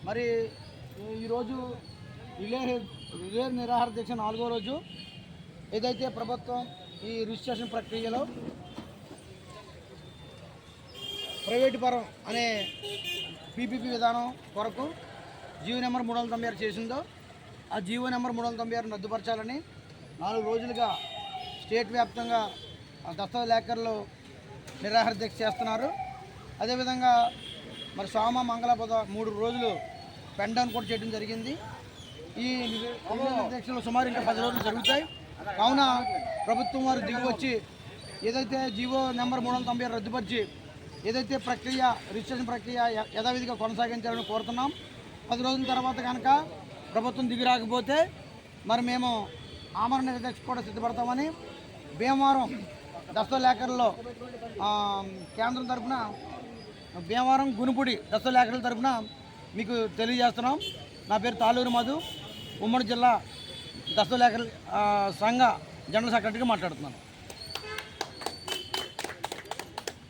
మరి ఈరోజు రిలే నిరాహార దీక్ష 4వ రోజు. ఏదైతే ప్రభుత్వం ఈ రిజిస్ట్రేషన్ ప్రక్రియలో ప్రైవేటు పరం అనే పీపీపీ విధానం కొరకు జీవో నెంబర్ 396 చేసిందో ఆ జీవో నెంబర్ 396 రద్దుపరచాలని 4 రోజులుగా స్టేట్ వ్యాప్తంగా దస్తవేజులు నిరాహార దీక్ష చేస్తున్నారు. అదేవిధంగా మరి సోమ మంగళ బుధ 3 రోజులు పెన్ డౌన్ కూడా చేయడం జరిగింది. ఈ దీక్షలు సుమారు ఇంకా 10 రోజులు జరుగుతాయి. కావున ప్రభుత్వం వారు దిగివచ్చి ఏదైతే జీవో నెంబర్ 396 రద్దుపరిచి ఏదైతే రిజిస్ట్రేషన్ ప్రక్రియ యథావిధిగా కొనసాగించాలని కోరుతున్నాం. 10 రోజుల తర్వాత కనుక ప్రభుత్వం దిగి రాకపోతే మరి మేము ఆమరణ నిరాదీక్ష కూడా సిద్ధపడతామని భీమవరం దస్తవేజులలో కేంద్రం తరఫున భీమవరం గునుపుడి దస్తవేజుల తరఫున మీకు తెలియజేస్తున్నాం. నా పేరు తాళూరు మధు, ఉమ్మడి జిల్లా దస్తవేజుల సంఘ జనరల్ సెక్రటరీగా మాట్లాడుతున్నాను.